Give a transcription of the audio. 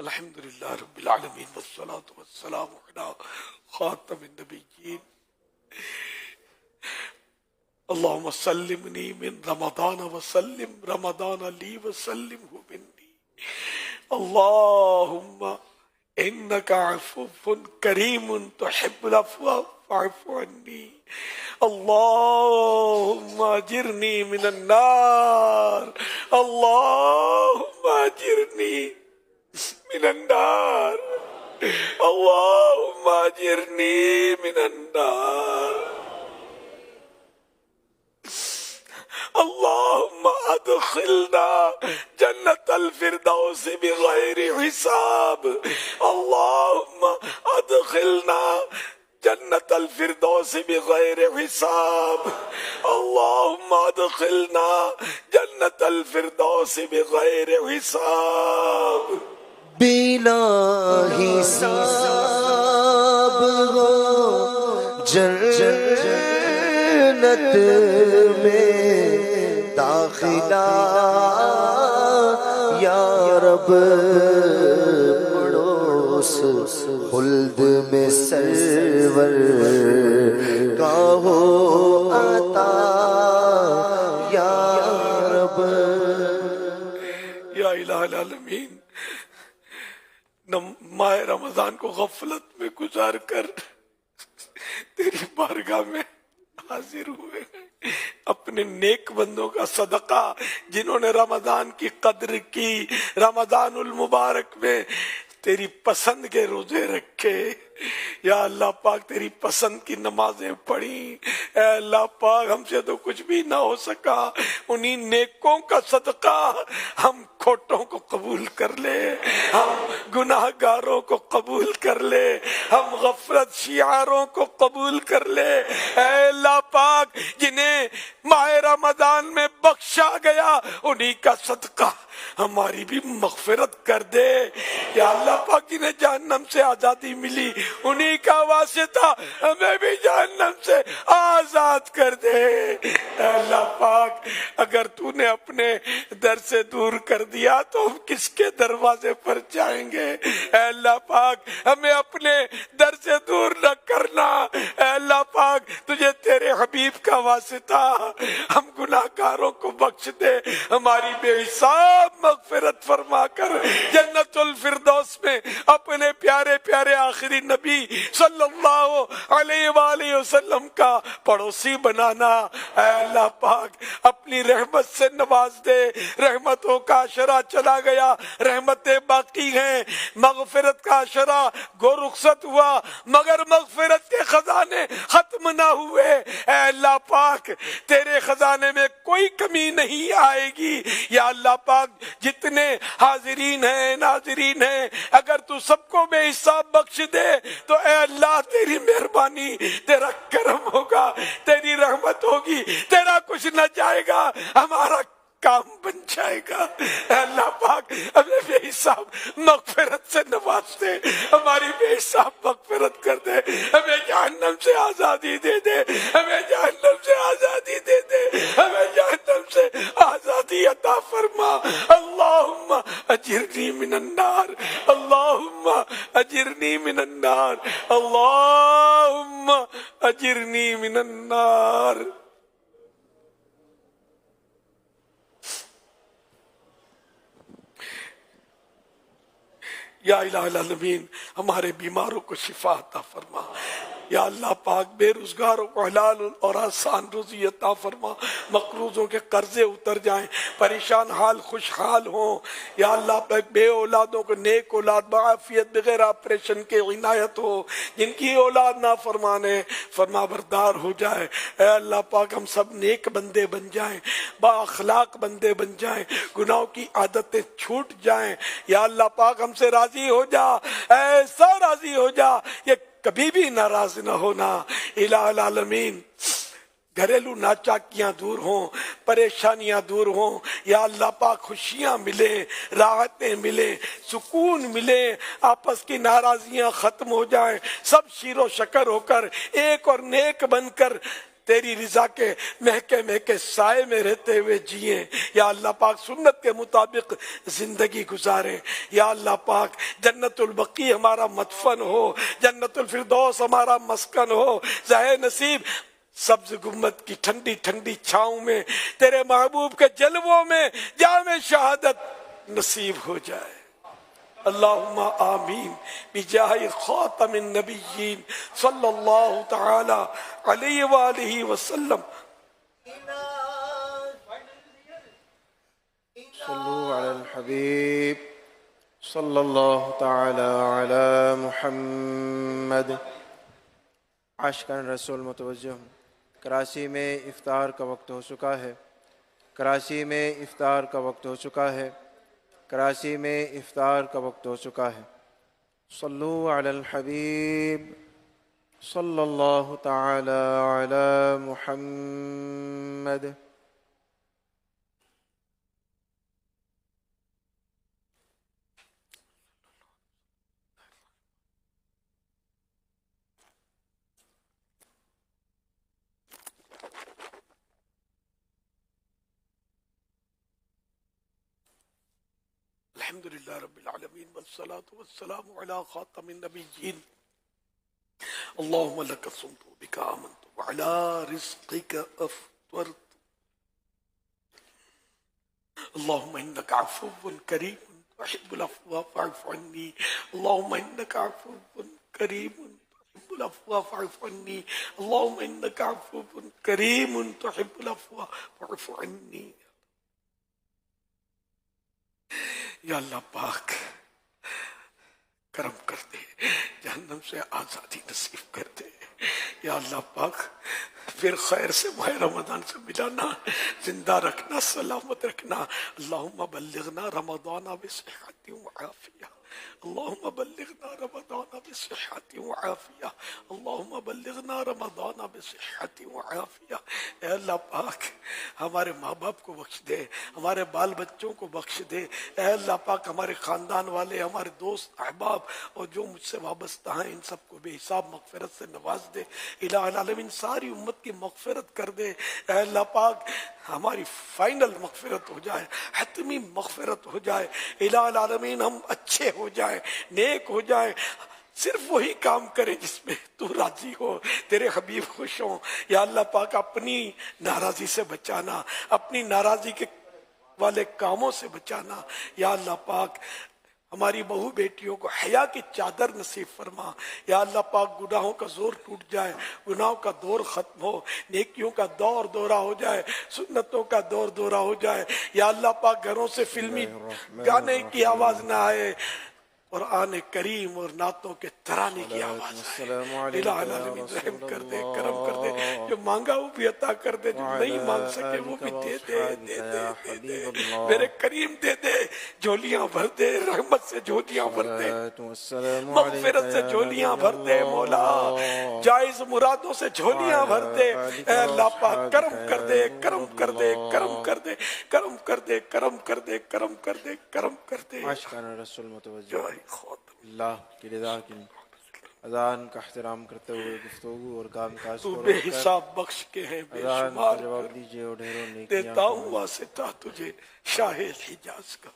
الحمدللہ رب العالمین والصلاة والسلام علی خاتم النبیین اللہم سلمنی من رمضان وسلم رمضان لی وسلمہ منی اللہم انکا عفو کریم تحب العفو فاعف عنی اللہم اجرنی من النار اللہم اجرنی من النار اللہم اجرنی من النار اللہم ادخلنا جنت الفردوس بغیر حساب اللہم ادخلنا جنت الفردوس بغیر حساب اللہم ادخلنا جنت الفردوس بغیر حساب بلا حساب ہو جنت میں داخلہ یا رب پڑوس خلد میں سرور کا ہو عطا یا رب یا الہ العالمین ماہ رمضان کو غفلت میں گزار کر تیری بارگاہ میں حاضر ہوئے اپنے نیک بندوں کا صدقہ جنہوں نے رمضان کی قدر کی رمضان المبارک میں تیری پسند کے روزے رکھے یا اللہ پاک تیری پسند کی نمازیں پڑھی اے اللہ پاک ہم سے تو کچھ بھی نہ ہو سکا انہی نیکوں کا صدقہ ہم کھوٹوں کو قبول کر لے ہم گناہ گاروں کو قبول کر لے ہم غفلت شیعاروں کو قبول کر لے اے اللہ پاک جنہیں ماہ رمضان میں بخشا گیا انہی کا صدقہ ہماری بھی مغفرت کر دے یا اللہ پاک جنہیں جہنم سے آزادی ملی انہی کا واسطہ ہمیں بھی جہنم سے آزاد کر دے اے اللہ پاک اگر تو نے اپنے در سے دور کر دیا تو ہم کس کے دروازے پر جائیں گے اے اللہ پاک ہمیں اپنے در سے دور نہ کرنا اے اللہ پاک تجھے تیرے حبیب کا واسطہ ہم گناہ گاروں کو بخش دے ہماری بے حساب مغفرت فرما کر جنت الفردوس میں اپنے پیارے پیارے آخری نبی صلی اللہ علیہ وآلہ وسلم کا پڑوسی بنانا اے اللہ پاک اپنی رحمت سے نواز دے رحمتوں کا عشرہ چلا گیا رحمتیں باقی ہیں مغفرت کا عشرہ گو رخصت ہوا مگر مغفرت کے خزانے ختم نہ ہوئے اے اللہ پاک تیرے خزانے میں کوئی کمی نہیں آئے گی یا اللہ پاک جتنے حاضرین ہیں ناظرین ہیں اگر تو سب کو بے حساب بخش دے تو اے اللہ تیری مہربانی تیرا کرم ہوگا تیری رحمت ہوگی تیرا کچھ نہ جائے گا ہمارا کام بن جائے گا اے اللہ پاک ہمیں بے حساب مغفرت سے نواز دے ہماری بے حساب مغفرت کر دے ہمیں جہنم سے آزادی دے دے ہمیں جہنم سے آزادی دے دے ہمیں جہنم سے آزادی عطا فرما اللہم اجرنی من النار اللہم اجرنی من النار اللہم اجرنی من النار یا الہ العالمین ہمارے بیماروں کو شفا عطا فرما یا اللہ پاک بے روزگاروں کو حلال اور آسان روزی عطا فرما مقروضوں کے قرضے اتر جائیں پریشان حال خوشحال ہوں یا اللہ پاک بے اولادوں کو نیک اولاد بعافیت بغیر آپریشن کے عنایت ہو جن کی اولاد نافرمانے فرما بردار ہو جائے اے اللہ پاک ہم سب نیک بندے بن جائیں با اخلاق بندے بن جائیں گناہوں کی عادتیں چھوٹ جائیں یا اللہ پاک ہم سے راضی ہو جا ایسا راضی ہو جا یہ کبھی بھی ناراض نہ ہونا الہ العالمین گھریلو ناچاکیاں دور ہوں پریشانیاں دور ہوں یا اللہ پاک خوشیاں ملیں راحتیں ملیں سکون ملے آپس کی ناراضیاں ختم ہو جائیں سب شیر و شکر ہو کر ایک اور نیک بن کر تیری رضا کے مہکے مہکے سائے میں رہتے ہوئے جئیں یا اللہ پاک، سنت کے مطابق زندگی گزاریں یا اللہ پاک، جنت البقیع ہمارا مدفن ہو، جنت الفردوس ہمارا مسکن ہو، ظاہر نصیب سبز گنبد کی ٹھنڈی ٹھنڈی چھاؤں میں تیرے محبوب کے جلووں میں جام شہادت نصیب ہو جائے۔ اللہم آمین بجاہ خاتم النبیین صلی اللہ تعالی علیہ وآلہ وسلم۔ صلو علی الحبیب صلی اللہ تعالی علی محمد۔ عاشقان رسول متوجہ، کراچی میں افطار کا وقت ہو چکا ہے، کراچی میں افطار کا وقت ہو چکا ہے، کراچی میں افطار کا وقت ہو چکا ہے۔ صلو علی الحبیب صلی اللہ تعالی علی محمد۔ الحمدللہ رب العالمین والصلاة والسلام علی خاتم النبیین۔ اللہم لک صمت بک آمنت وعلی رزقک افطرت۔ اللہم انک عفو کریم تحب العفو فاعف عنی۔ اللہم انک عفو کریم تحب العفو فاعف عنی۔ اللہم انک عفو کریم تحب العفو فاعف عنی۔ یا اللہ پاک کرم کر دے، جہنم سے آزادی نصیب کر دے یا اللہ پاک، پھر خیر سے ماہ رمضان سے ملانا، زندہ رکھنا، سلامت رکھنا۔ اللہم بلغنا رمضان بصحت وعافیہ، اللہم بلغنا رمضان بصحت وعافیہ، اللہم بلغنا رمضان بصحت وعافیہ۔ اے اللہ پاک ہمارے ماں باپ کو بخش دے، ہمارے بال بچوں کو بخش دے، اے اللہ پاک ہمارے خاندان والے، ہمارے دوست احباب اور جو مجھ سے وابستہ ہیں ان سب کو بے حساب مغفرت سے نواز دے۔ الہ العالمین ساری امت کی مغفرت کر دے، اے اللہ پاک ہماری فائنل مغفرت ہو جائے، حتمی مغفرت ہو جائے، الہ العالمین ہم اچھے ہو جائیں، نیک ہو جائیں، صرف وہی کام کرے جس میں تو راضی ہو، تیرے حبیب خوش ہوں یا اللہ پاک۔ اپنی ناراضی سے بچانا، اپنی ناراضی کے والے کاموں سے بچانا یا اللہ پاک۔ ہماری بہو بیٹیوں کو حیا کی چادر نصیب فرما یا اللہ پاک۔ گناہوں کا زور ٹوٹ جائے، گناہوں کا دور ختم ہو، نیکیوں کا دور دورہ ہو جائے، سنتوں کا دور دورہ ہو جائے یا اللہ پاک۔ گھروں سے فلمی گانے کی آواز نہ آئے، قرآن کریم اور نعتوں کے ترانے کی آواز آئے۔ الہ العالمین رحم کر دے، کرم کر دے، جو مانگا وہ بھی عطا کر دے، جو نہیں مانگ سکے وہ بھی دے دے، دے دے، دے دے۔ میرے کریم دے دے، جھولیاں بھر دے، رحمت سے جھولیاں بھر دے، مغفرت سے جھولیاں بھر دے مولا، جائز مرادوں سے جھولیاں بھر دے اے اللہ پاک۔ کرم کر دے، کرم کر دے، کرم کر دے، کرم کر دے، کرم کر دے، کرم کر دے، کرم کر دے۔ عاشقان رسول متوجہ، اللہ کی رضا کی اذان کا احترام کرتے ہوئے گفتگو اور کام کاج تو کو بے روک کر حساب بخش کے ہے، بے اذان شمار کا جواب دیجیے اور ڈھیروں نیکیاں دیتا ہوں واسطہ تجھے شاہ حجاز کا۔